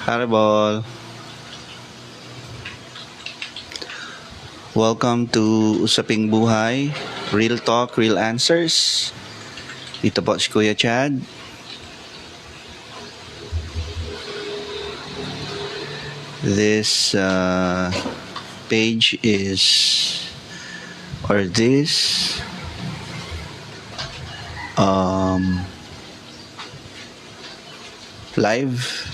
Haribol. Welcome to Usaping Buhay. Real talk, real answers. Dito po si Kuya Chad. This page is, or this live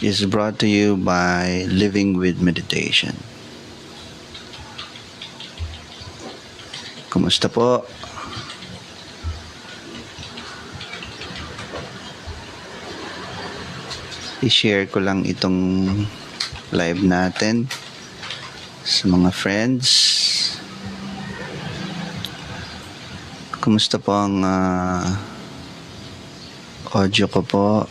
is brought to you by Living with Meditation. Kumusta po? I-share ko lang itong live natin sa mga friends. Kumusta po ang audio ko po?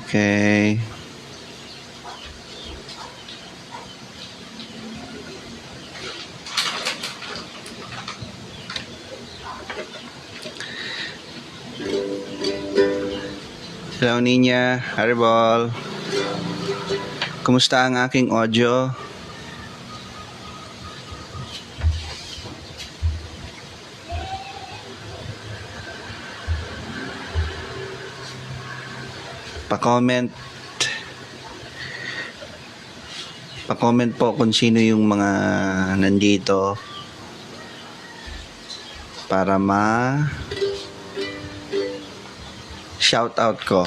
Okay. Hello Ninya, Haribol. Kumusta ang aking audio? Pa-comment po kung sino yung mga nandito para shout out ko.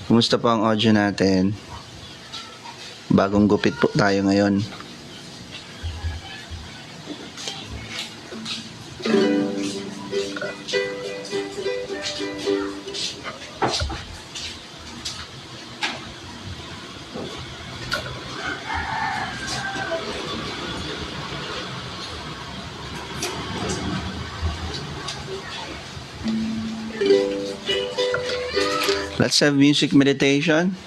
Kumusta po ang audio natin? Bagong gupit po tayo ngayon. Let's have music meditation.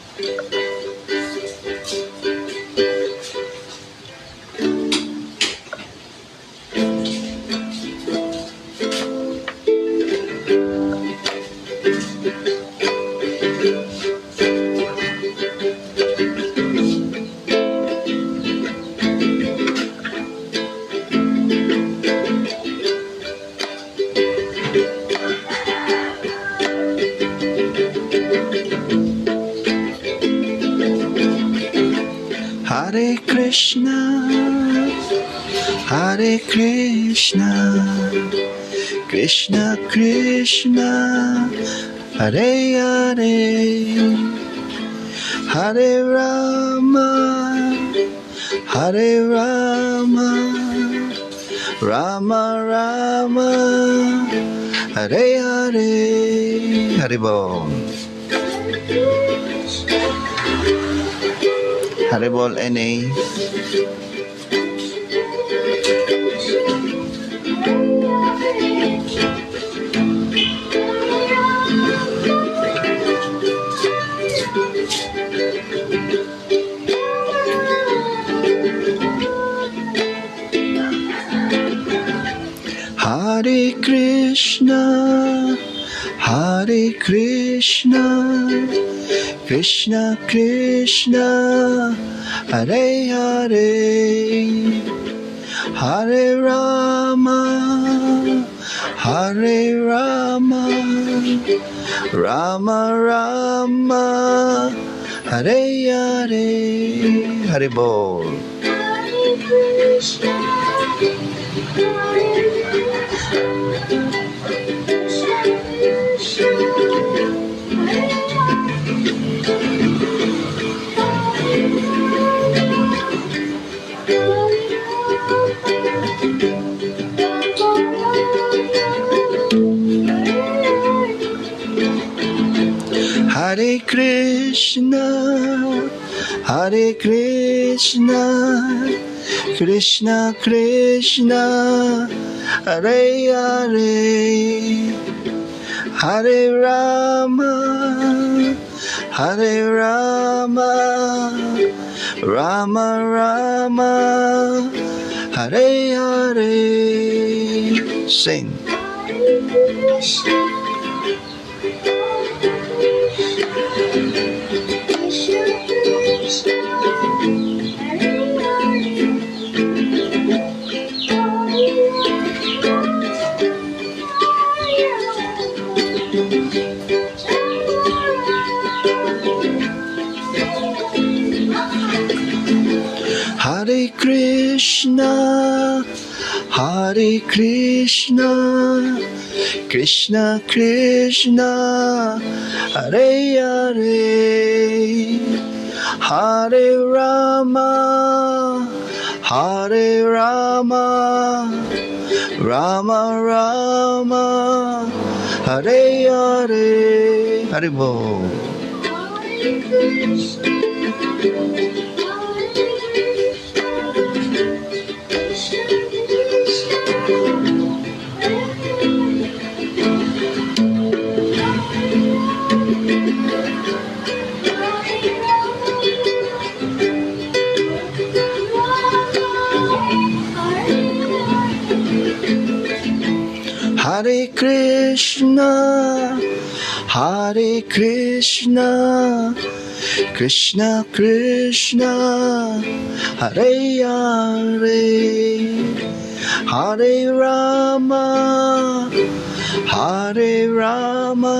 Hare Krishna, Hare Krishna, Krishna Krishna, Hare Hare, Hare Rama, Hare Rama, Rama Rama, Hare Hare. Haribol. Haribol NA. Hare Krishna, Hare Krishna, Krishna Krishna, Hare Hare, Hare Rama, Hare Rama, Rama Rama, Hare Hare. Haribol. Hare Krishna, Hare Krishna, Krishna Krishna, Hare Hare, Hare Rama, Hare Rama, Rama Rama, Hare Hare. Sing. Hare Krishna, Hare Krishna, Krishna Krishna, Hare Hare, Hare Rama, Hare Rama, Rama Rama, Hare Hare. Haribol. Hare Krishna, Hare Krishna, Krishna Krishna, Hare Hare, Hare Rama, Hare Rama,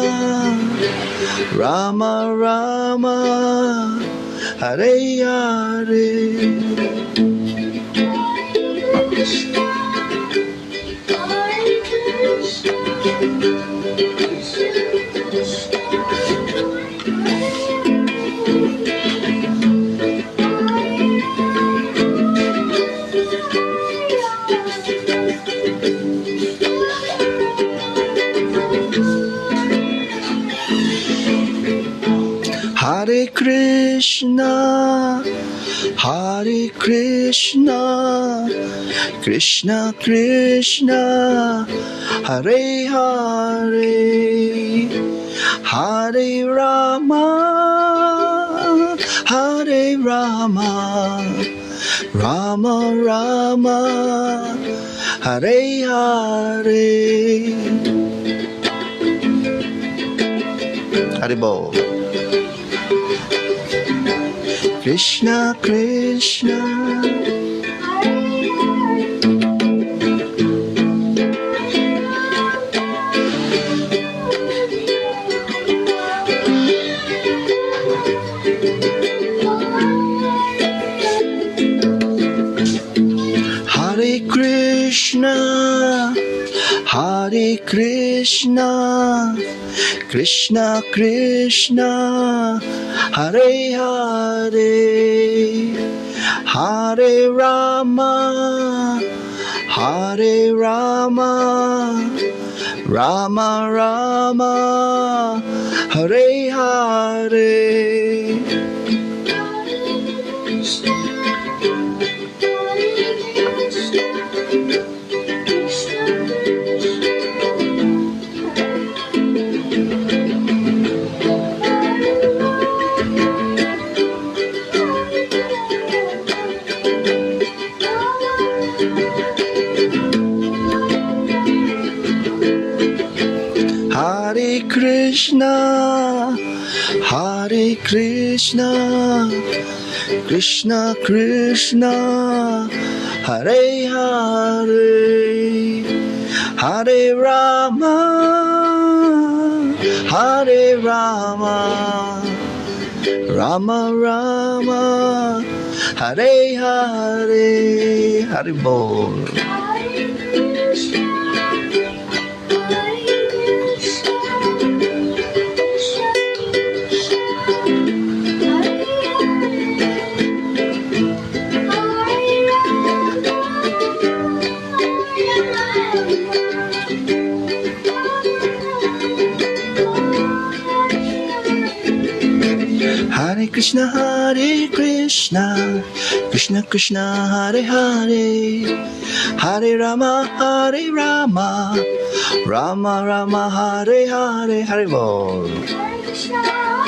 Rama Rama, Hare Hare. Hare Krishna, Hare Krishna, Krishna Krishna, Hare Hare, Hare Rama, Hare Rama, Rama Rama, Hare Hare. Haribol. Krishna Krishna. Hare Krishna, Hare Krishna, Krishna Krishna, Hare Hare, Hare Rama, Hare Rama, Rama Rama, Hare Hare. Hare Krishna, Hare Krishna, Krishna Krishna, Hare Hare, Hare Rama, Hare Rama, Rama Rama, Hare Hare. Haribol. Krishna, Hare Krishna, Krishna Krishna, Hare Hare, Hare Rama, Hare Rama, Rama Rama, Hare Hare. Hare Bol. Hare Krishna, Hare Krishna,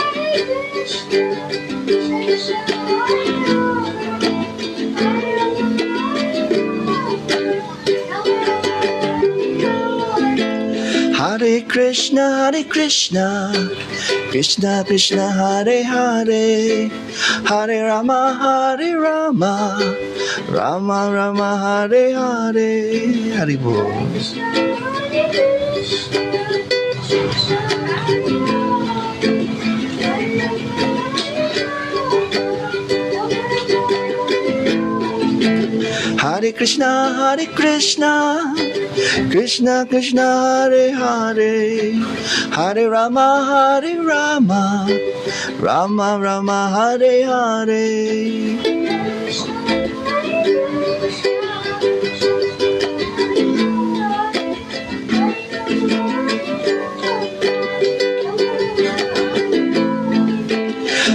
Krishna Krishna, Hare Hare. Hare Krishna, Hare Krishna, Krishna Krishna, Hare Hare, Hare Rama, Hare Rama, Rama Rama, Hare Hare. Hare Bol. Krishna, Hare Krishna, Krishna Krishna, Hare Krishna, Hare Krishna, Krishna Krishna, Hare Hare, Hare Rama, Hare Rama, Rama Rama, Hare Hare.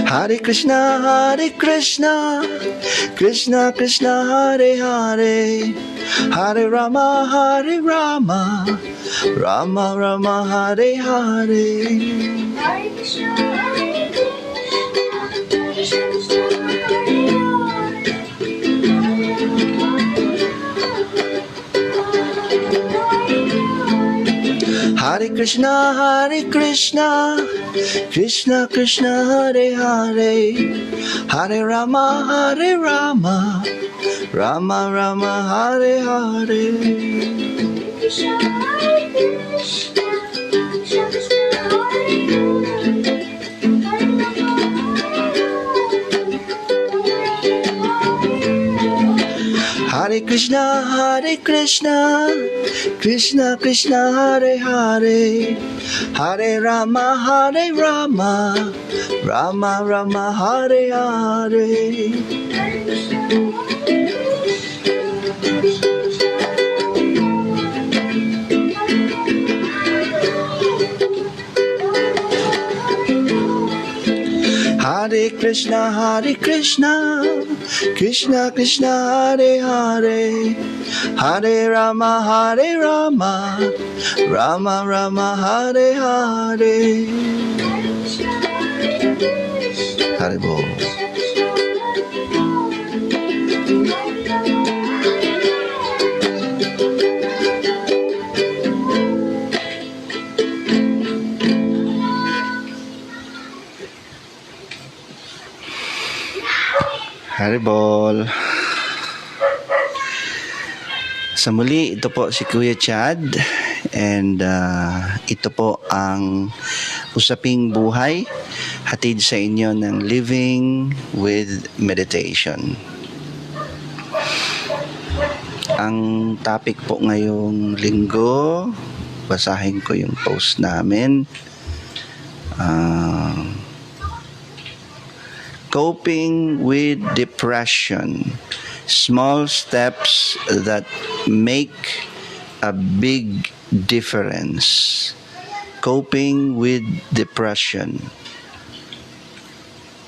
Hare Krishna, Hare Krishna, Krishna Krishna, Hare Hare, Hare Rama, Hare Rama, Rama Rama, Hare Hare. Hare Krishna, Hare Krishna, Krishna Krishna, Hare Krishna, Hare Krishna, Krishna Krishna, Hare Hare, Hare Rama, Hare Rama, Rama Rama, Hare Hare. Krishna, Hare Krishna, Krishna Krishna, Hare Krishna, Hare Krishna, Krishna Krishna, Hare Hare, Hare Rama, Hare Rama, Rama Rama, Hare Hare. Hare Krishna, Hare Krishna, Krishna Krishna, Hare Hare, Hare Rama, Hare Rama, Rama Rama, Hare Hare. Hare Bol. Hare Bol. Sa muli, ito po si Kuya Chad and ito po ang Usaping Buhay, hatid sa inyo ng Living with Meditation. Ang topic po ngayong linggo, basahin ko yung post namin. Coping with depression. Small steps that make a big difference. Coping with depression.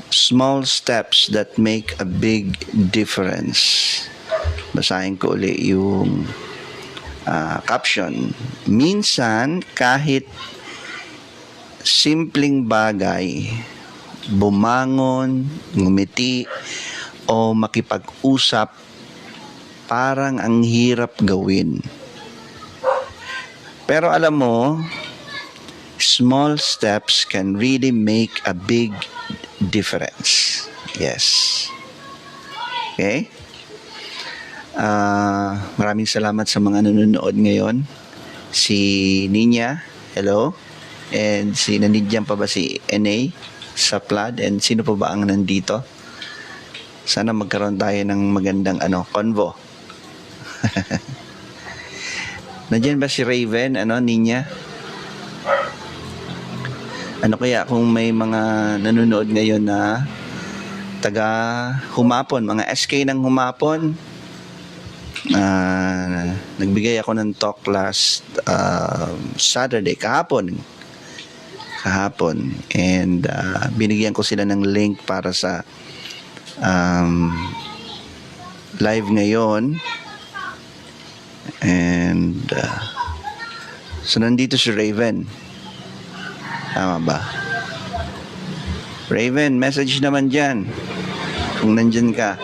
Small steps that make a big difference. Basahin ko ulit yung caption. Minsan, kahit simpleng bagay, bumangon, ngumiti, o makipag-usap, parang ang hirap gawin. Pero alam mo, small steps can really make a big difference. Yes. Okay? Maraming salamat sa mga nanonood ngayon. Si Ninya, hello. And nandiyan pa ba si NA sa Plaid? And sino pa ba ang nandito? Sana magkaroon tayo ng magandang convo. Nandiyan ba si Raven, Ninya? Ano kaya kung may mga nanonood ngayon na taga Humapon, mga SK ng Humapon? Nagbigay ako ng talk last Saturday, kahapon. kahapon. And binigyan ko sila ng link para sa live ngayon. And so nandito si Raven. Tama ba? Raven, message naman dyan kung nandyan ka.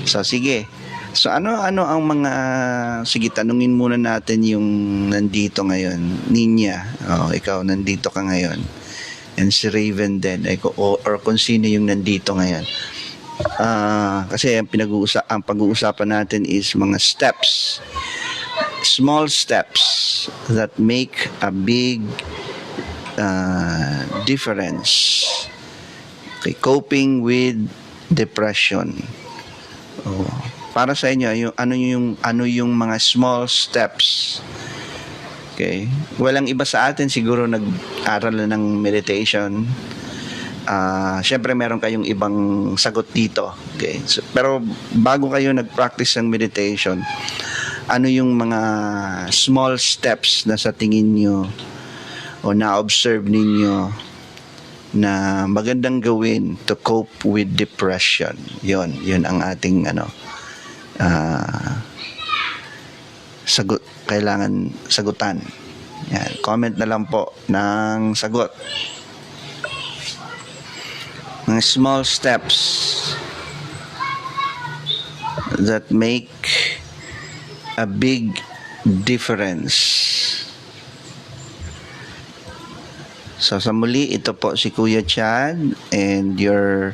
So sige. So ano ang mga, sige, tanungin muna natin yung nandito ngayon. Ninya, ikaw nandito ka ngayon. And si Raven din, or kung sino yung nandito ngayon. Kasi ang pag-uusapan natin is mga steps. Small steps that make a big difference. Okay, coping with depression. Para sa inyo, ano yung mga small steps. Okay? Walang iba sa atin siguro nag-aral na ng meditation. Syempre meron kayong ibang sagot dito. Okay? So, pero bago kayo nag-practice ng meditation, ano yung mga small steps na sa tingin nyo o na-observe ninyo na magandang gawin to cope with depression? Yun ang ating kailangan sagutan. Yan, comment na lang po ng sagot. Mga small steps that make a big difference. So sa muli, ito po si Kuya Chad, and you're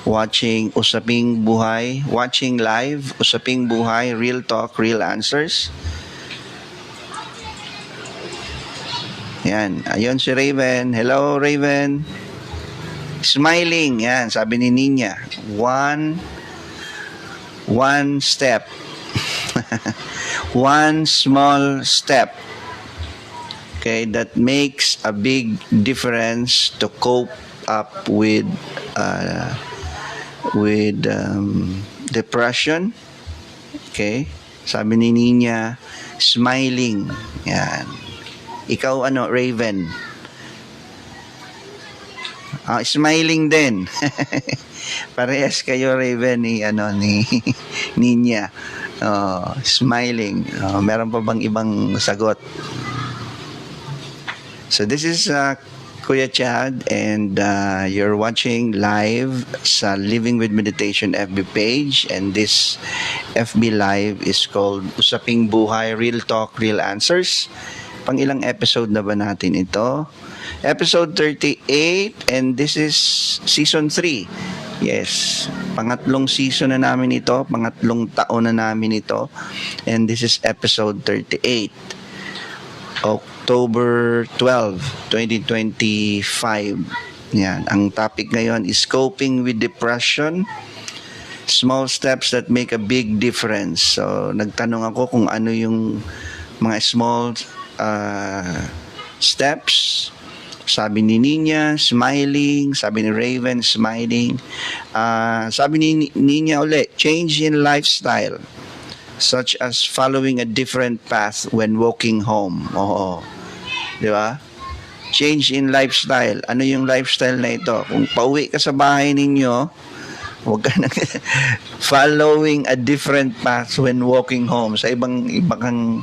watching Usaping Buhay, watching live Usaping Buhay, Real Talk, Real Answers. Yan, ayun si Raven. Hello Raven. Smiling, yan, sabi ni Ninya. One step. One small step. Okay, that makes a big difference to cope up with depression. Okay, sabi ni Ninya, smiling. Yan. Ikaw Raven? Smiling din. Parehas kayo Raven ni Ninya. Smiling. Meron pa bang ibang sagot? So this is Kuya Chad, and you're watching live sa Living with Meditation FB page, and this FB live is called Usaping Buhay, Real Talk, Real Answers. Pang ilang episode na ba natin ito? Episode 38, and this is season 3. Yes, pangatlong season na namin ito, pangatlong taon na namin ito, and this is episode 38. October 12, 2025. Yan, ang topic ngayon is coping with depression. Small steps that make a big difference. So, nagtanong ako kung ano yung mga small steps. Sabi ni Ninya, smiling. Sabi ni Raven, smiling. Sabi ni Ninya ulit, change in lifestyle, such as following a different path when walking home. Oo. Di ba? Change in lifestyle. Ano yung lifestyle na ito? Kung pauwi ka sa bahay ninyo, huwag ka na following a different path when walking home. Sa ibang kang,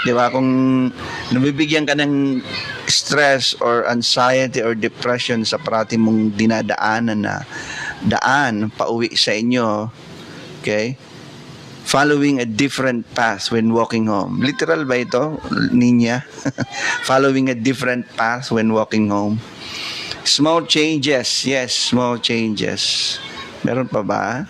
di ba? Kung nabibigyan ka ng stress or anxiety or depression sa parati mong dinadaanan na daan pauwi sa inyo, okay? Following a different path when walking home. Literal ba ito, Ninya? Following a different path when walking home. Small changes. Yes, small changes. Meron pa ba?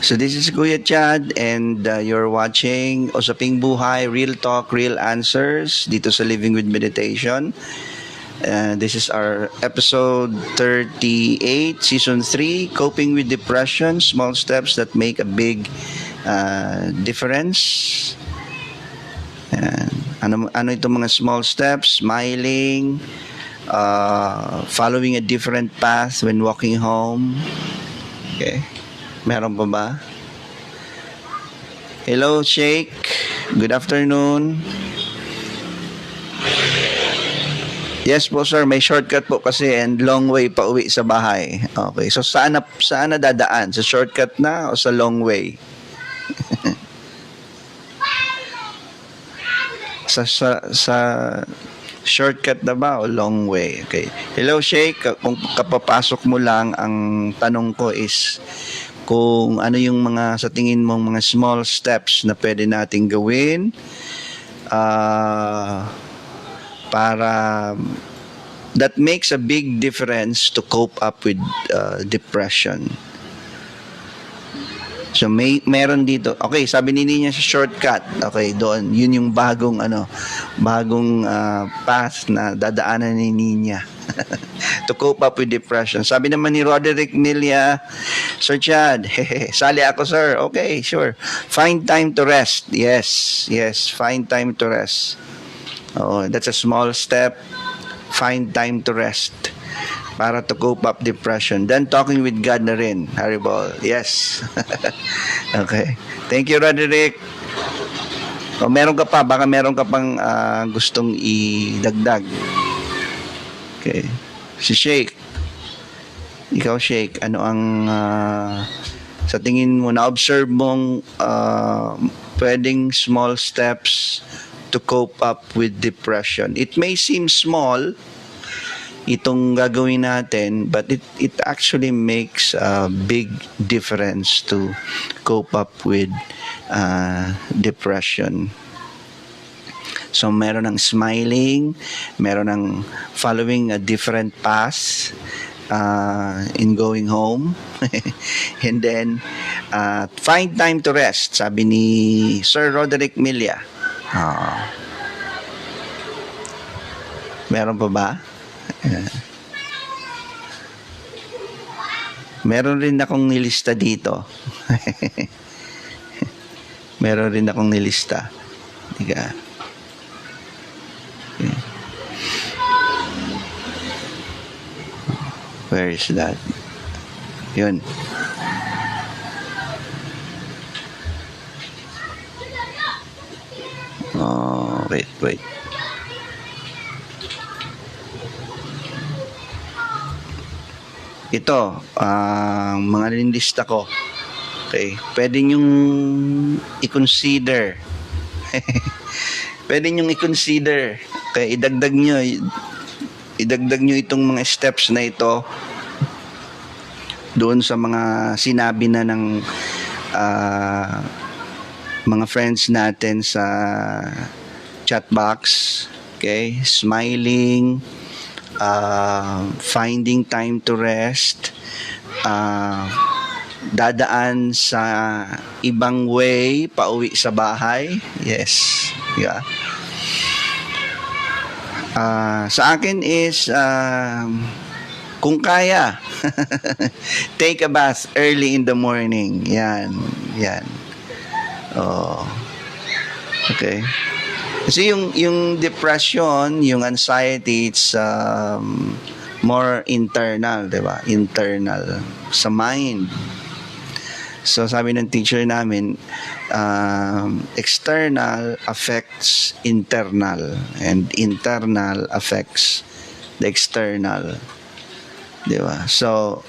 So this is Kuya Chad, and you're watching Usaping Buhay, Real Talk, Real Answers dito sa Living with Meditation. This is our episode 38, season 3, coping with depression, small steps that make a big difference. Ano itong mga small steps? Smiling, following a different path when walking home. Okay. Meron pa ba? Hello, Sheikh. Good afternoon. Yes po, sir. May shortcut po kasi and long way pa uwi sa bahay. Okay. So, saan na dadaan? Sa shortcut na o sa long way? sa shortcut na ba o long way? Okay. Hello, Sheikh. Kung kapapasok mo lang, ang tanong ko is kung ano yung mga sa tingin mong mga small steps na pwede nating gawin para that makes a big difference to cope up with depression. So meron dito. Okay, sabi ni Nina sa shortcut. Okay, doon. Yun yung bagong path na dadaanan ni Nina to cope up with depression. Sabi naman ni Roderick Milia, Sir Chad, sali ako, sir. Okay, sure. Find time to rest. Yes, find time to rest. Oh, that's a small step. Find time to rest para to cope up depression. Then talking with God na rin, Haribol. Yes. Okay. Thank you, Roderick. O, meron ka pa, baka meron ka pang gustong idagdag. Okay. Si Sheikh. Ikaw, Sheikh, ano ang sa tingin mo, na-observe mong pwedeng small steps to cope up with depression? It may seem small, itong gagawin natin, but it actually makes a big difference to cope up with depression. So meron ng smiling, meron ng following a different path in going home, and then find time to rest, sabi ni Sir Roderick Milia. Meron pa ba? Meron rin akong nilista dito. Meron rin akong nilista. Tiga. Okay. Where is that? Yun. Oh, wait. Ito, mga nilista ko. Okay, pwede nyong i-consider. Pwede nyong i-consider. Okay, idagdag nyo itong mga steps na ito doon sa mga sinabi na ng mga friends natin sa chat box. Okay, smiling, finding time to rest, dadaan sa ibang way pauwi sa bahay. Yes, yeah. Sa akin is kung kaya take a bath early in the morning. Yan. Oh. Okay. Kasi yung depression, yung anxiety, it's more internal, 'di ba? Internal sa mind. So sabi ng teacher namin, external affects internal and internal affects the external. 'Di ba? So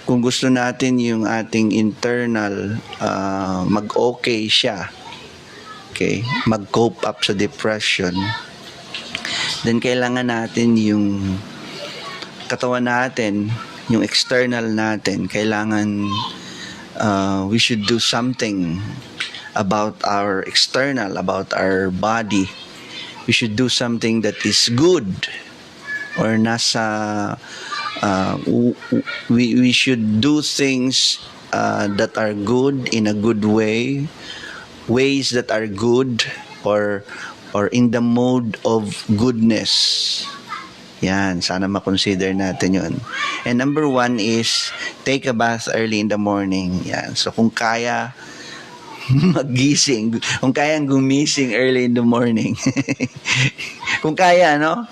kung gusto natin yung ating internal mag-okay siya, okay, mag-cope up sa depression, then kailangan natin yung katawan natin, yung external natin, kailangan we should do something about our external, about our body. We should do something that is good or nasa we should do things that are good in a good way, ways that are good or in the mode of goodness. Yan, sana ma-consider natin yun. And number 1 is take a bath early in the morning. Yan, so kung kaya magising, kung kayang gumising early in the morning, kung kaya, no?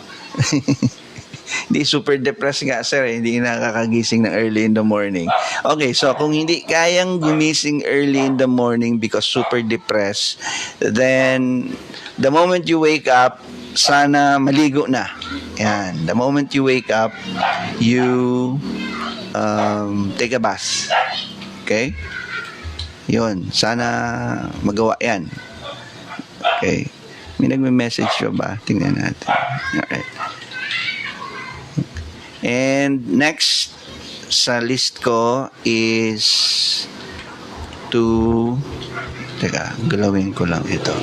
Hindi, super depressed nga, sir. Hindi nakakagising ng early in the morning. Okay, so kung hindi kayang gumising early in the morning because super depressed, then the moment you wake up, sana maligo na. Yan. The moment you wake up, you take a bath. Okay? Yun. Sana magawa yan. Okay. May nagme-message siya ba? Tingnan natin. Alright. And next sa list ko is to teka, galawin ko lang ito.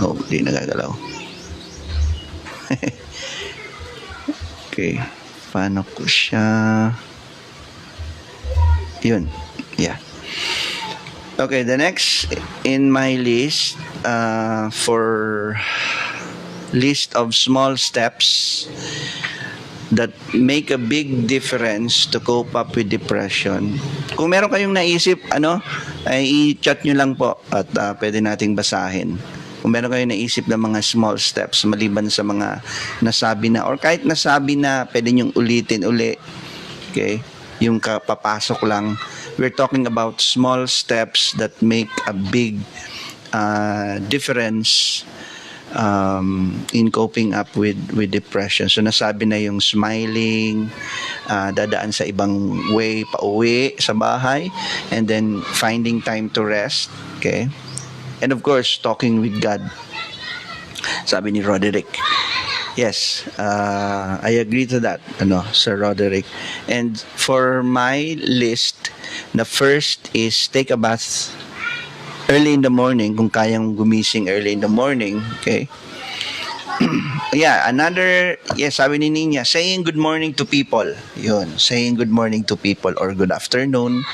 Oh, di nagagalaw. Okay. Paano ko siya? Yun. Yeah. Okay, the next in my list for list of small steps that make a big difference to cope up with depression. Kung meron kayong naisip, ay i-chat nyo lang po at pwede nating basahin. Kung meron kayong naisip na mga small steps maliban sa mga nasabi na or kahit nasabi na, pwede nyong ulitin uli. Okay? Yung kapapasok lang. We're talking about small steps that make a big difference in coping up with depression. So nasabi na yung smiling, dadaan sa ibang way pauwi sa bahay, and then finding time to rest. Okay? And of course, talking with God. Sabi ni Roderick. Yes, I agree to that, Sir Roderick. And for my list, the first is take a bath early in the morning, kung kayang gumising early in the morning, okay? Yeah, sabi ni Ninya, saying good morning to people. Yun, saying good morning to people or good afternoon,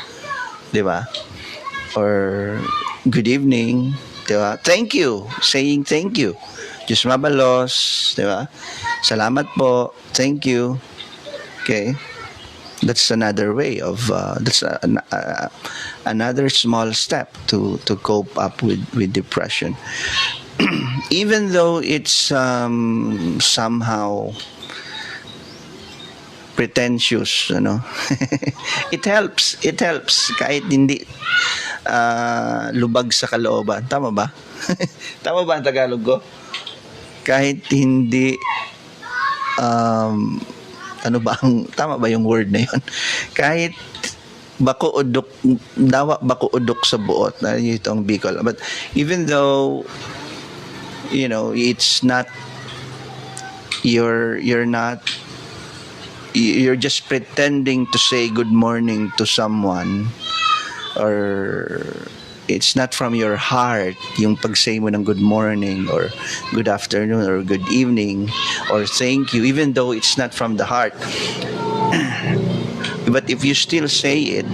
di ba? Or good evening, di ba? Thank you, saying thank you. Diyos mabalos, di ba? Salamat po, thank you. Okay? That's another way of another small step to cope up with depression. Even though it's somehow pretentious, it helps kahit hindi lubag sa kalooban. Tama ba? Tama ba ang Tagalog ko? Kahit hindi tama ba yung word na yun? Kahit dawa bakuudok sa buot, itong Bicol. But even though it's not you're just pretending to say good morning to someone, or it's not from your heart yung pag-say mo ng good morning or good afternoon or good evening or thank you, even though it's not from the heart. But if you still say it,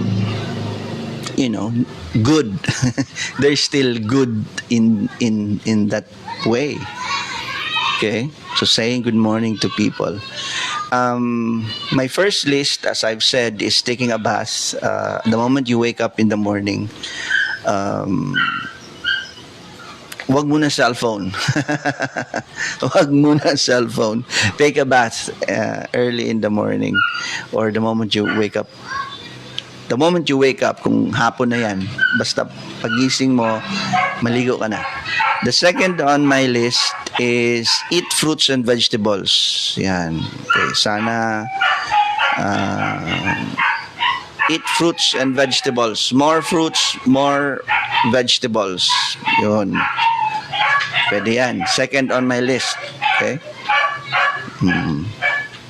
good. There's still good in that way. Okay? So saying good morning to people. My first list, as I've said, is taking a bath. The moment you wake up in the morning, wag muna cellphone. Wag muna cellphone. Take a bath early in the morning or the moment you wake up. The moment you wake up, kung hapon na yan, basta pagising mo, maligo ka na. The second on my list is eat fruits and vegetables. Yan. Okay, sana eat fruits and vegetables. More fruits, more vegetables. Yun. Pwede yan. Second on my list. Okay?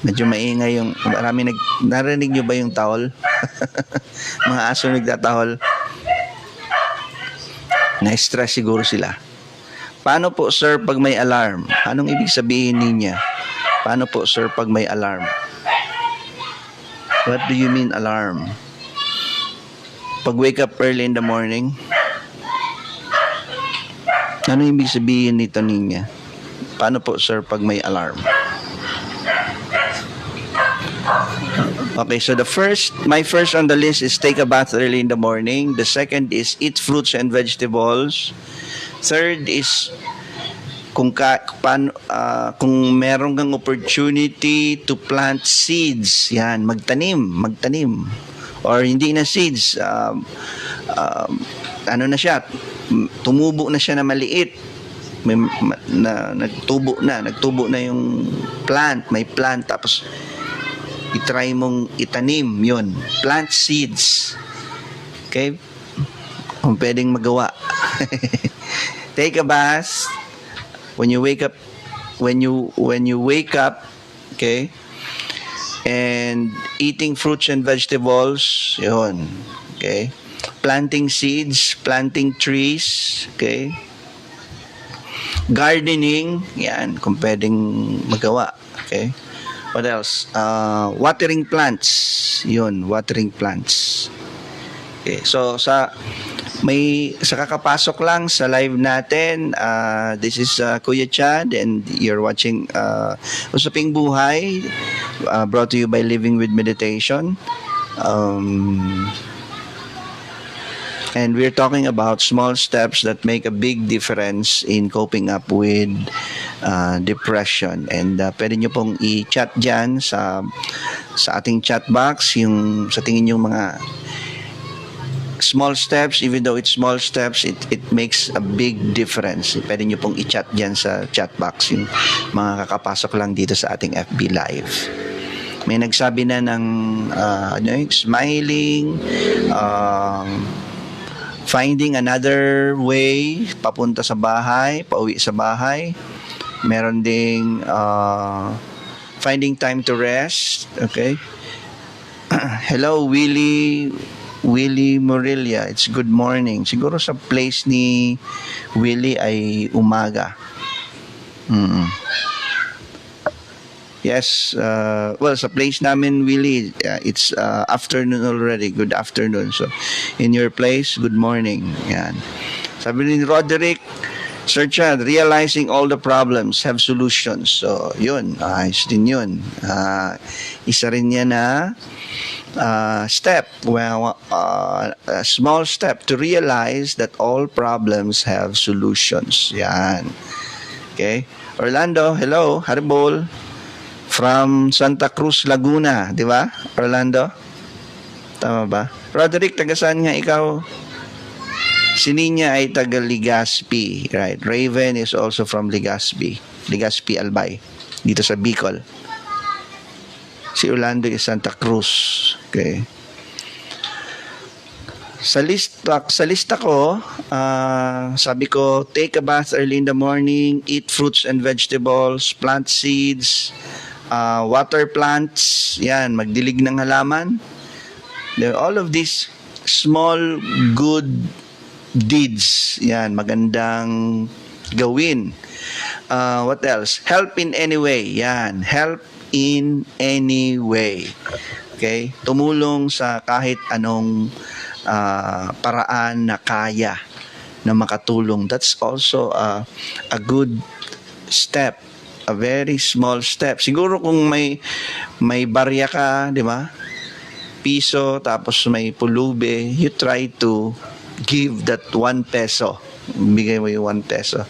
Medyo maingay yung... Narinig nyo ba yung towel? Mga aso nagtatahol. Na-stress siguro sila. Paano po, sir, pag may alarm? Anong ibig sabihin niya? Paano po, sir, pag may alarm? What do you mean alarm? Pag wake up early in the morning, ano ibig sabihin nito niya? Paano po, sir, pag may alarm? Okay, so my first on the list is take a bath early in the morning. The second is eat fruits and vegetables. Third is kung meron kang opportunity to plant seeds, yan, magtanim. Or hindi na seeds, ano na siya, tumubo na siya na maliit. Nagtubo na yung plant, may plant, tapos itry mong itanim, yun, plant seeds. Okay? Kung pwedeng magawa. Take a bath when you wake up, okay? And eating fruits and vegetables, yun, okay? Planting seeds, planting trees, okay? Gardening, yan, kung pwedeng magawa, okay? What else? Watering plants, yun, watering plants. Okay, so sa kakapasok lang sa live natin, this is Kuya Chad and you're watching Usaping Buhay, brought to you by Living with Meditation. And we're talking about small steps that make a big difference in coping up with depression. And pwede nyo pong i-chat dyan sa ating chat box, yung sa tingin yung mga small steps. Even though it's small steps, it makes a big difference. Pwede nyo pong i-chat dyan sa chat box yung mga kakapasok lang dito sa ating FB Live. May nagsabi na ng smiling, finding another way papunta sa bahay, pauwi sa bahay. Meron ding finding time to rest. Okay. Hello, Willie Morelia. It's good morning. Siguro sa place ni Willie ay umaga. Yes, well, sa place namin, Willie, it's afternoon already. Good afternoon. So, in your place, good morning. Yan. Sabi ni Roderick, Sir Chad, realizing all the problems have solutions. So, yun. Ayos din yun. Isa rin yan na step. Well, a small step to realize that all problems have solutions. Yan. Okay. Orlando, hello. Haribol. From Santa Cruz, Laguna, di ba? Orlando? Tama ba? Roderick, taga saan nga ikaw? Si Ninya ay taga Legazpi, right? Raven is also from Legazpi. Legazpi, Albay. Dito sa Bicol. Si Orlando is Santa Cruz. Okay. Sa lista ko, sabi ko, take a bath early in the morning, eat fruits and vegetables, plant seeds, water plants, yan, magdilig ng halaman. All of these small good deeds, yan, magandang gawin. What else? Help in any way, yan, help in any way. Okay? Tumulong sa kahit anong paraan na kaya na makatulong. That's also a good step. A very small step. Siguro kung may barya ka, di ba? Piso, tapos may pulube, you try to give that 1 peso. Bigay mo yung 1 peso.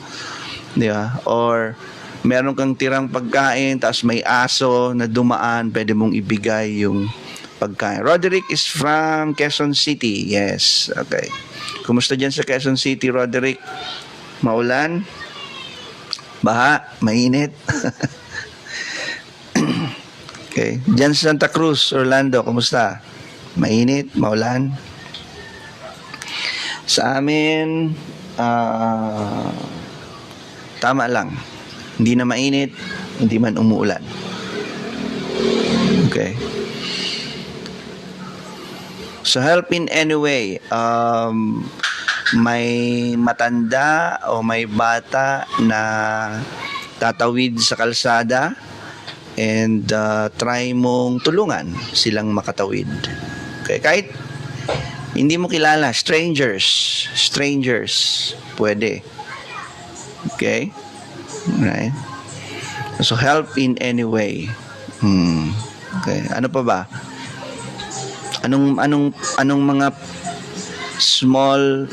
Di ba? Or meron kang tirang pagkain, tapos may aso na dumaan, pwede mong ibigay yung pagkain. Roderick is from Quezon City. Yes. Okay. Kumusta dyan sa Quezon City, Roderick? Maulan? Baha? Mainit? Okay. Diyan sa Santa Cruz, Orlando, kumusta? Mainit? Maulan? Sa amin, tama lang. Hindi na mainit, hindi man umuulan. Okay. So help in any way. May matanda o may bata na tatawid sa kalsada and try mong tulungan silang makatawid. Okay, kahit hindi mo kilala, strangers, pwede. Okay? Right? So help in any way. Okay, ano pa ba? Anong mga small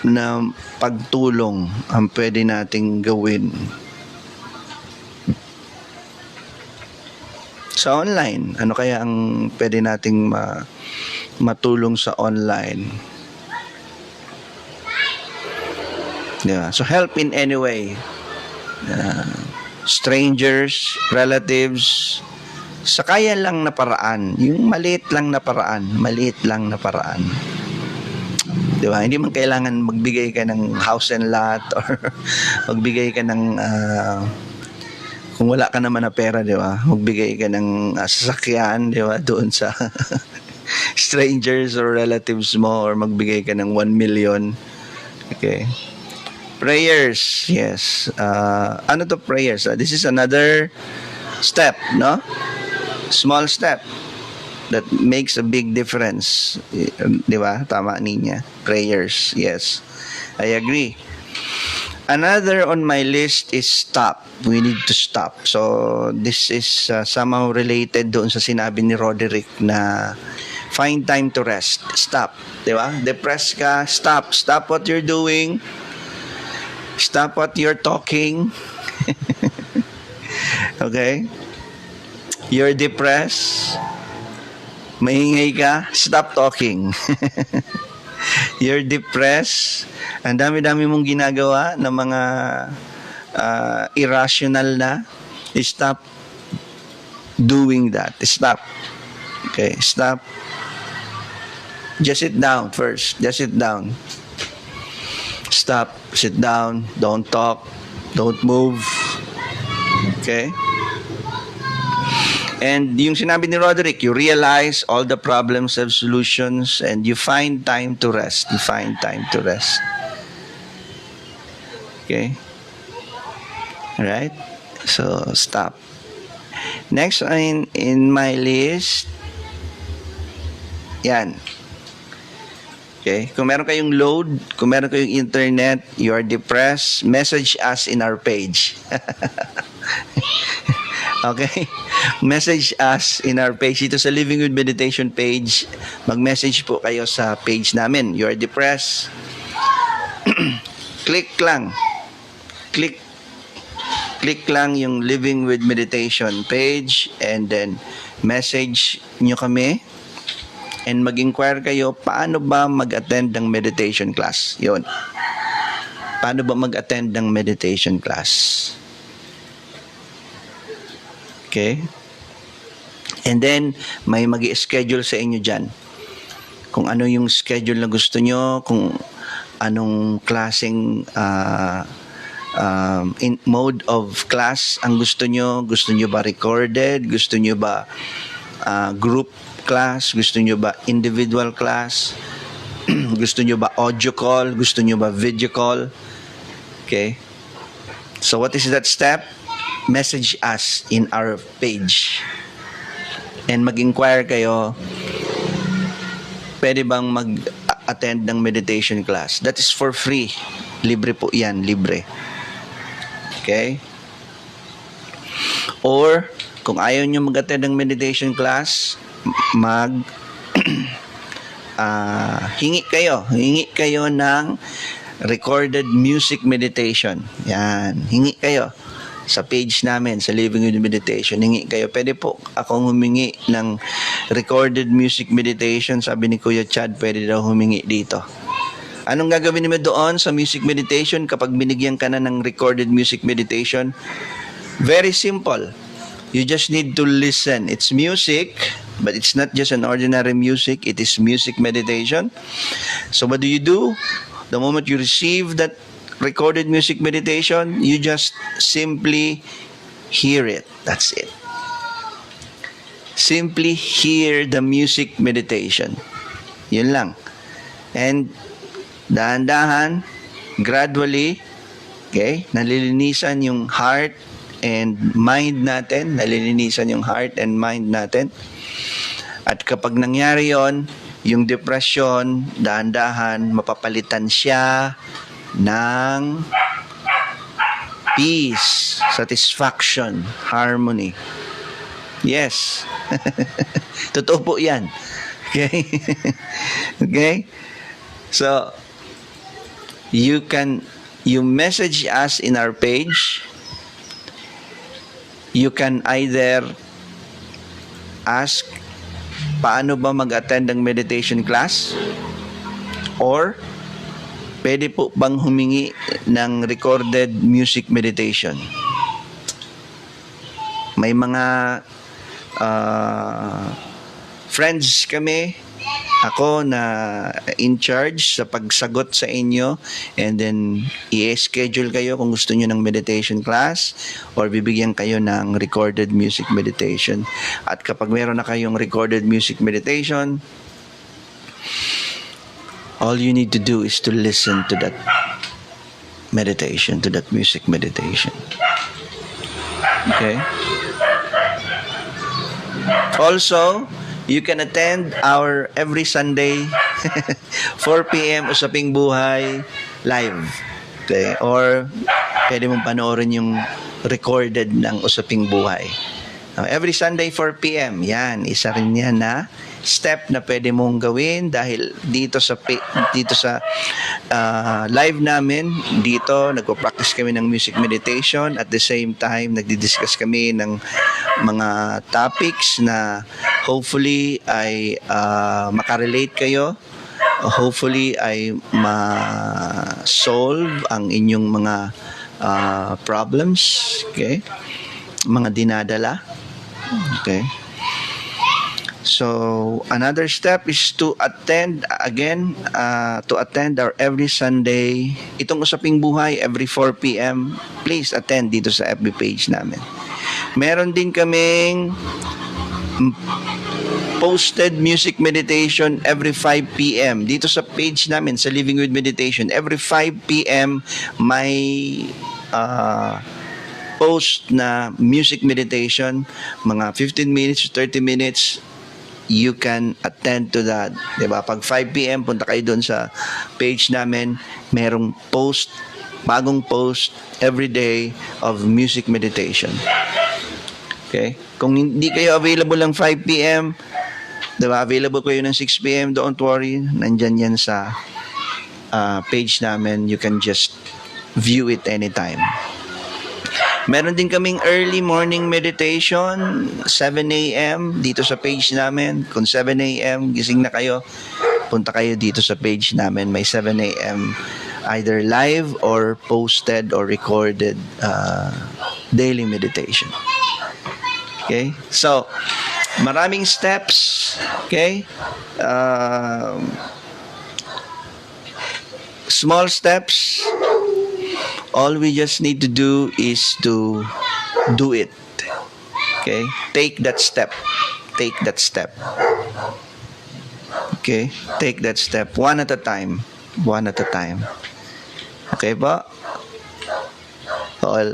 na pagtulong ang pwede nating gawin sa online? Ano kaya ang pwede nating matulong sa online? Diba? So help in any way. Strangers, relatives, sa kaya lang na paraan, yung maliit lang na paraan. Diba? Hindi man kailangan magbigay ka ng house and lot or magbigay ka ng kung wala ka naman na pera, di ba? Magbigay ka ng sasakyan, di ba? Doon sa strangers or relatives mo, or magbigay ka ng 1 million. Okay. Prayers, yes. Ano to prayers? This is another step, no? Small step that makes a big difference. Di ba? Tama niya. Prayers, yes. I agree. Another on my list is stop. We need to stop. So, this is somehow related doon sa sinabi ni Roderick na find time to rest. Stop. Di ba? Depressed ka, stop. Stop what you're doing. Stop what you're talking. Okay? You're depressed. Maingay ka, stop talking. You're depressed. Ang dami-dami mong ginagawa na mga irrational na. Stop doing that. Stop. Okay, stop. Just sit down first. Just sit down. Stop. Sit down. Don't talk. Don't move. Okay? And yung sinabi ni Roderick, you realize all the problems have solutions and you find time to rest. You find time to rest. Okay? Alright? So, stop. Next in my list, yan. Okay? Kung meron kayong load, kung meron kayong internet, you are depressed, message us in our page. Okay? Message us in our page. Ito sa Living with Meditation page. Mag-message po kayo sa page namin. You are depressed. Click lang. Click lang yung Living with Meditation page and then message nyo kami and mag-inquire kayo paano ba mag-attend ng meditation class. Yun. Paano ba mag-attend ng meditation class? Okay? And then, may mag-i-schedule sa inyo dyan. Kung ano yung schedule na gusto nyo, kung anong klaseng in mode of class ang gusto nyo ba recorded, gusto nyo ba group class, gusto nyo ba individual class, gusto nyo ba audio call, gusto nyo ba video call. Okay? So what is that step? Message us in our page and mag-inquire kayo, pwede bang mag-attend ng meditation class. That is for free. Libre po yan, libre. Okay? Or, kung ayaw nyo mag-attend ng meditation class, hingi kayo ng recorded music meditation. Yan, hingi kayo sa page namin, sa Living with Meditation. Hingi kayo. Pwede po akong humingi ng recorded music meditation. Sabi ni Kuya Chad, pwede daw humingi dito. Anong gagawin niyo doon sa music meditation kapag binigyan ka na ng recorded music meditation? Very simple. You just need to listen. It's music, but it's not just an ordinary music. It is music meditation. So what do? The moment you receive that recorded music meditation, you just simply hear it. That's it. Simply hear the music meditation. Yun lang. And dahan-dahan, gradually, okay, nalilinisan yung heart and mind natin. Nalilinisan yung heart and mind natin. At kapag nangyari yon, yung depression, dahan-dahan, mapapalitan siya ng peace, satisfaction, harmony. Yes. Totoo po yan. Okay? Okay? So, you message us in our page. You can either ask paano ba mag-attend ng meditation class, or pwede po bang humingi ng recorded music meditation. May mga friends kami, ako na in charge sa pagsagot sa inyo, and then i-schedule kayo kung gusto nyo ng meditation class or bibigyan kayo ng recorded music meditation. At kapag meron na kayong recorded music meditation, all you need to do is to listen to that meditation, to that music meditation. Okay? Also, you can attend our every Sunday 4 p.m. Usaping Buhay live. Okay? Or pwede mong panoorin yung recorded ng Usaping Buhay. Every Sunday 4 p.m. Yan, isa rin yan na step na pwede mong gawin dahil dito sa live namin, dito nagpo-practice kami ng music meditation, at the same time nagdi-discuss kami ng mga topics na hopefully ay makarelate kayo, hopefully ay ma-solve ang inyong mga problems, okay? Mga dinadala. Okay. So, another step is to attend our every Sunday. Itong Usaping Buhay, every 4 p.m. Please attend dito sa FB page namin. Meron din kaming posted music meditation every 5 p.m. Dito sa page namin, sa Living with Meditation. Every 5 p.m. may post na music meditation, mga 15 minutes, 30 minutes. You can attend to that. Diba? Pag 5 p.m., punta kayo doon sa page namin. Merong post, bagong post every day of music meditation. Okay? Kung hindi kayo available ng 5 p.m., diba? Available kayo ng 6 p.m., don't worry. Nandyan yan sa page namin. You can just view it anytime. Meron din kaming early morning meditation, 7 a.m. dito sa page namin. Kung 7 a.m. gising na kayo, punta kayo dito sa page namin. May 7 a.m. either live or posted or recorded daily meditation. Okay? So, maraming steps. Okay? Small steps. All we just need to do is to do it. Okay? Take that step. Take that step. Okay? Take that step. One at a time. One at a time. Okay ba?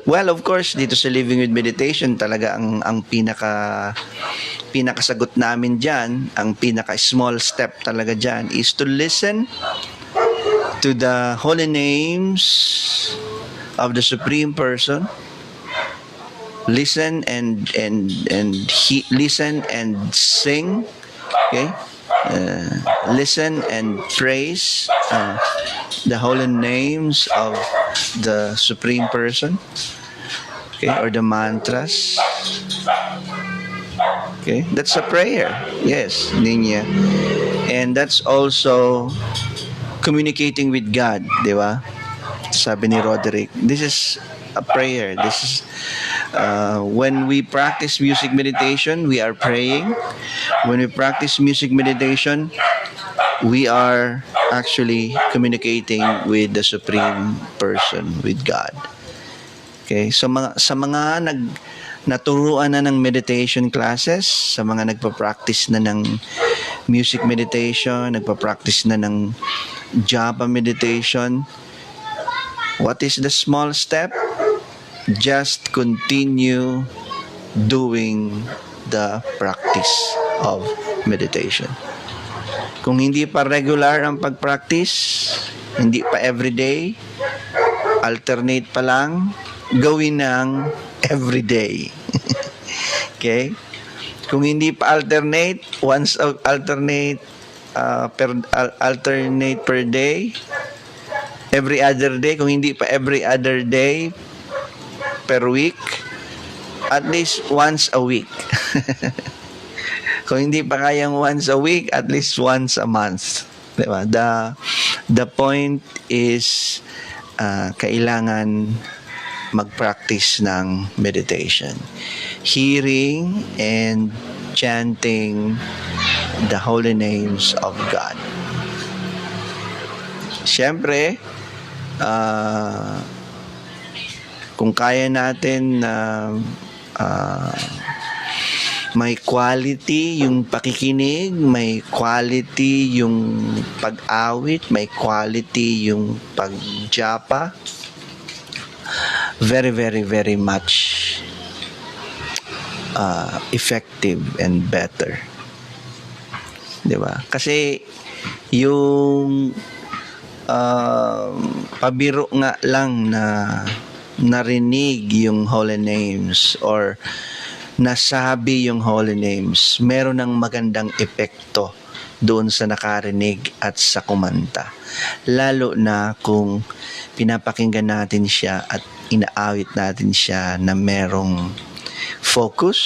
Well, of course, dito sa Living with Meditation, talaga ang pinakasagot namin dyan, ang pinaka small step talaga dyan is to listen to the holy names of the Supreme Person. Listen and listen and sing. Okay, listen and praise the holy names of the Supreme Person. Okay, or the mantras. Okay, that's a prayer. Yes, Ninya, and that's also communicating with God, di ba? Sabi ni Roderick, this is a prayer. This is when we practice music meditation, we are praying. When we practice music meditation, we are actually communicating with the Supreme Person, with God. Okay, so sa mga naturuan na ng meditation classes, sa mga nagpa-practice na ng music meditation, nagpa-practice na ng japa meditation, what is the small step? Just continue doing the practice of meditation. Kung hindi pa regular ang pag-practice, hindi pa everyday, alternate pa lang, gawin ng everyday. Okay? Kung hindi pa alternate, alternate per day, every other day, kung hindi pa every other day per week, at least once a week. Kung hindi pa kayang once a week, at least once a month. Diba? The point is, kailangan mag-practice ng meditation. Hearing and chanting the holy names of God. Siyempre, kung kaya natin na may quality yung pakikinig, may quality yung pag-awit, may quality yung pagjapa, very, very, very much effective and better. Diba? Kasi yung pabiro nga lang na narinig yung holy names or nasabi yung holy names, meron ng magandang epekto doon sa nakarinig at sa kumanta. Lalo na kung pinapakinggan natin siya at inaawit natin siya na merong focus,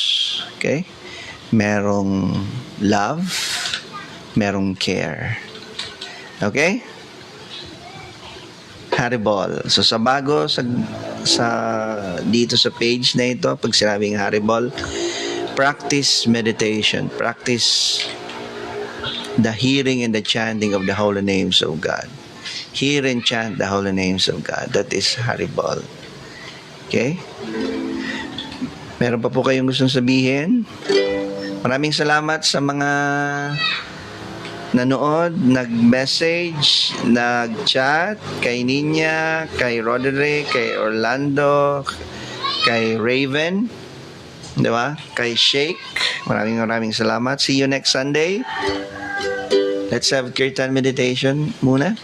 okay? Merong love, merong care. Okay? Haribol. So sa bago sa dito sa page na ito, pag sinabing Haribol, practice meditation, practice the hearing and the chanting of the holy names of God. Hear and chant the holy names of God. That is Haribol. Okay? Meron pa po kayong gustong sabihin? Maraming salamat sa mga nanood, nag-message, nag-chat, kay Ninya, kay Roderick, kay Orlando, kay Raven, di ba? Kay Shake. Maraming salamat. See you next Sunday. Let's have Kirtan meditation muna.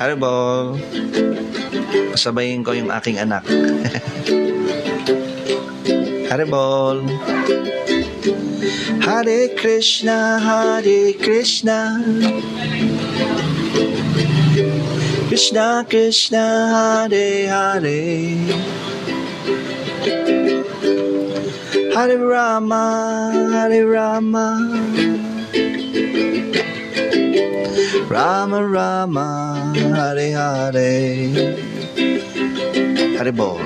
Haribol. Sabayin ko yung aking anak. Haribol. Hare Krishna, Hare Krishna, Krishna Krishna, Hare Hare, Hare Rama, Hare Rama, Rama Rama, Hare Hare. Haribol.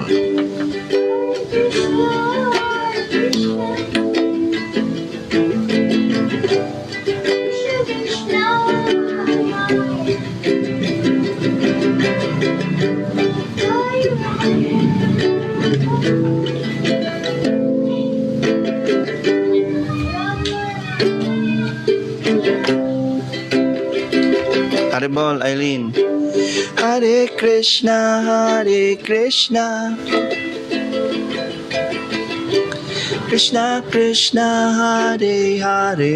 Haribol, Eileen. Hare Krishna, Hare Krishna, Krishna Krishna, Hare Hare,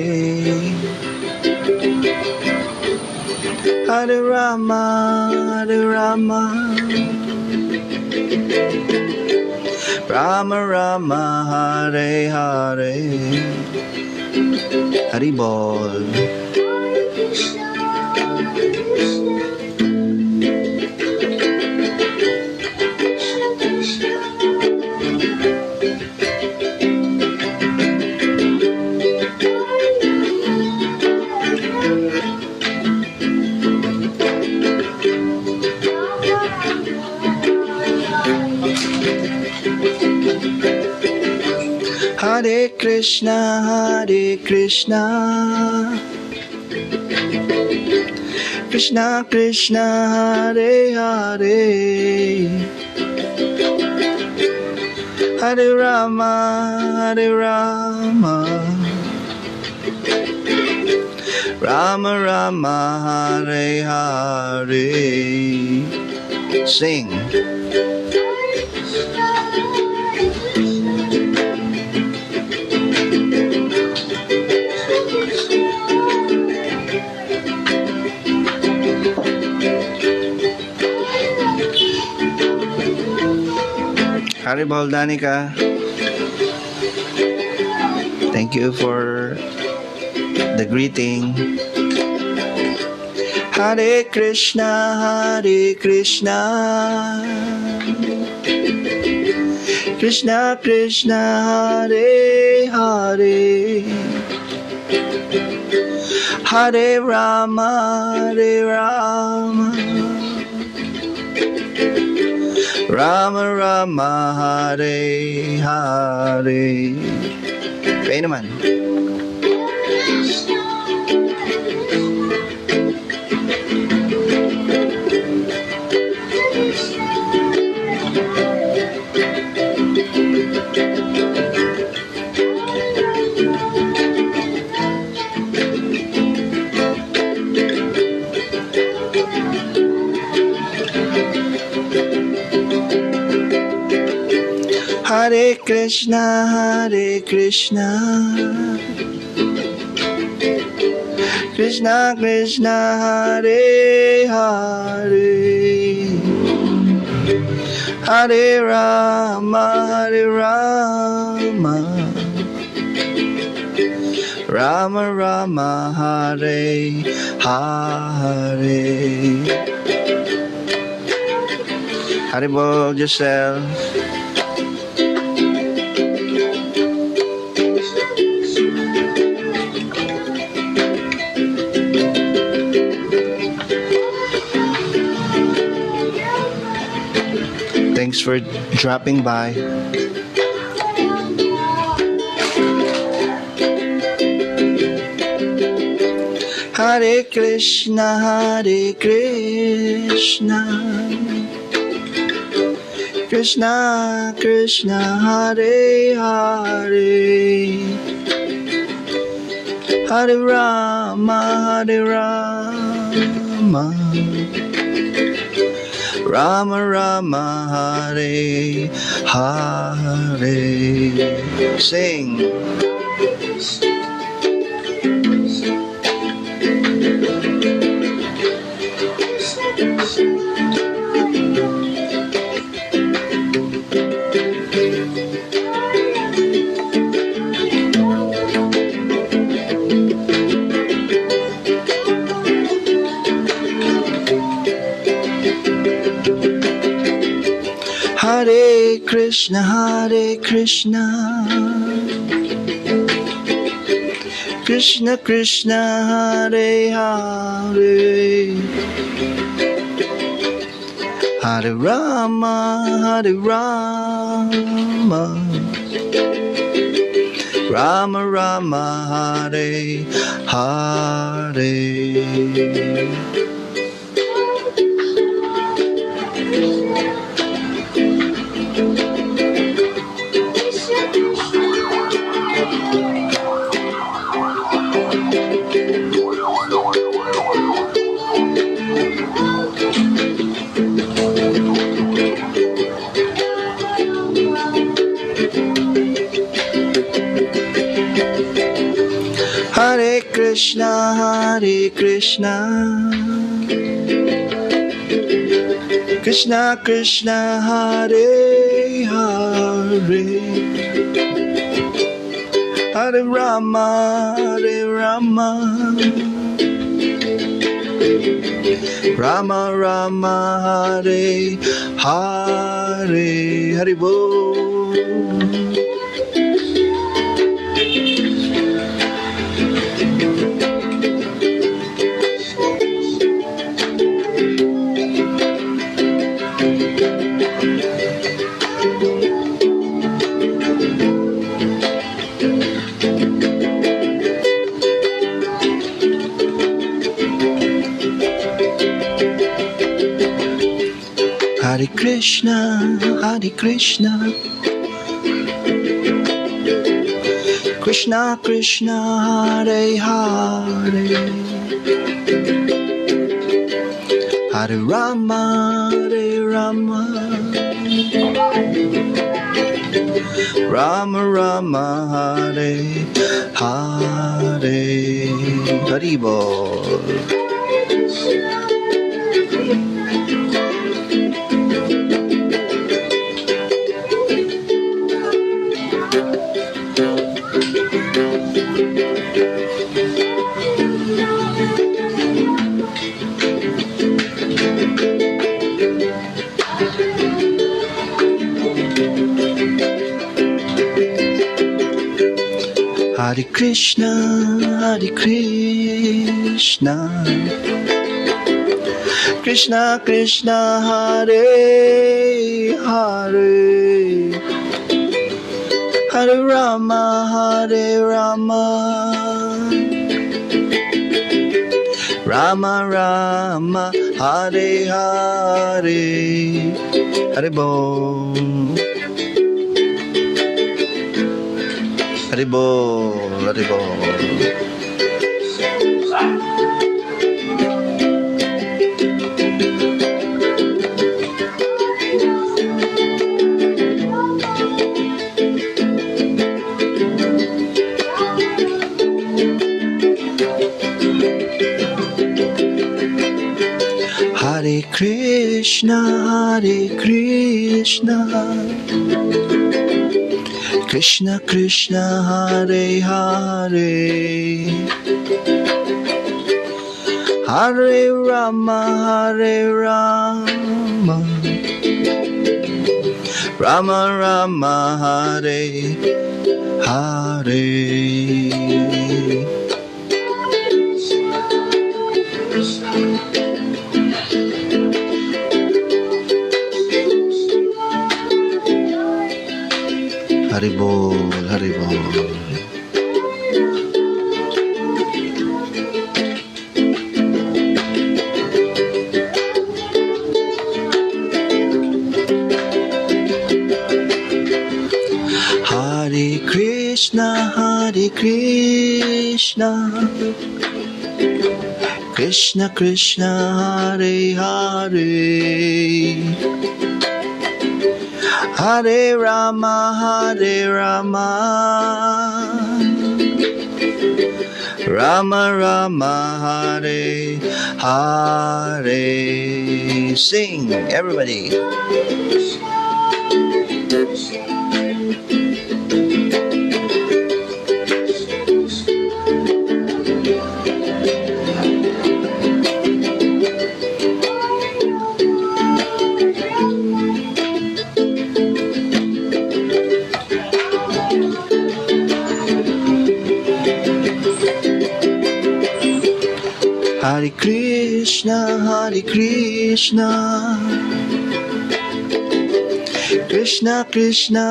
Hare Rama, Hare Rama, Rama Rama, Hare Hare. Haribol. Hare Krishna, Hare Krishna, Krishna Krishna, Hare Hare, Hare Rama, Hare Rama, Rama Rama, Hare Hare. Sing. Haribol, Danica. Thank you for the greeting. Hare Krishna, Hare Krishna, Krishna Krishna, Hare Hare, Hare Rama, Hare Rama, Rama Rama, Hare Hare. Kayo naman. Hare Krishna, Hare Krishna, Krishna Krishna, Hare Hare, Hare Rama, Hare Rama, Rama Rama, Hare Hare. Haribol, Giselle. Thanks for dropping by. Hare Krishna, Hare Krishna, Krishna Krishna, Hare Hare, Hare Rama, Hare Rama, Rama Rama, Hare Hare. Sing. Hare Krishna, Hare Krishna, Krishna Krishna, Hare Hare, Hare Rama, Hare Rama, Rama Rama, Hare Hare. Hare Krishna, Hare Krishna, Krishna Krishna, Hare Hare, Hare Rama, Hare Rama, Rama Rama, Hare Hare. Haribol. Hare Krishna, Hare Krishna, Krishna Krishna, Hare Hare, Hare Rama, Hare Rama, Rama Rama, Hare Hare. Haribol. Hare Krishna, Hare Krishna, Krishna Krishna, Hare Hare, Hare Rama, Hare Rama, Rama Rama, Hare Hare. Hare Bol. Hare Bol, Hare Bol. Hare Krishna, Hare Krishna, Krishna Krishna, Hare Hare, Hare Rama, Hare Rama, Rama Rama, Hare Hare. Haribol, Haribol. Hare Krishna, Hare Krishna, Krishna Krishna, Hare Hare, Hare Rama, Hare Rama, Rama Rama, Hare Hare. Sing, everybody. Hare Krishna, Hare Krishna, Krishna Krishna,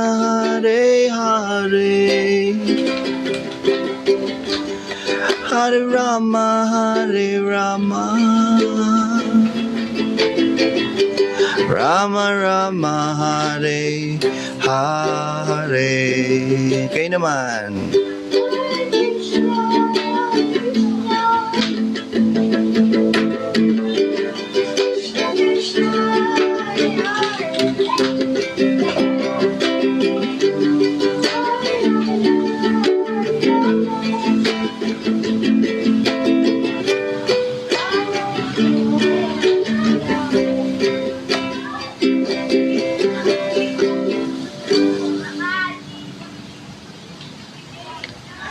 Hare Hare, Hare Rama, Hare Rama, Rama Rama, Hare Hare. Kayo naman.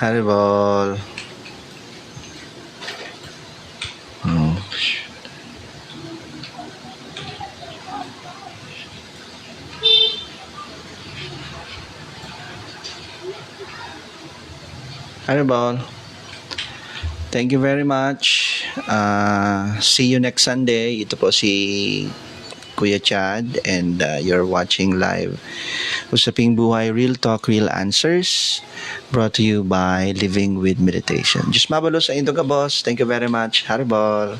Haribol. Oh, shoot. Haribol. Thank you very much. See you next Sunday. Ito po si Kuya Chad and you're watching live Usaping Buhay, Real Talk, Real Answers, brought to you by Living with Meditation. Just mabalo sa indo ka, boss. Thank you very much. Haribol.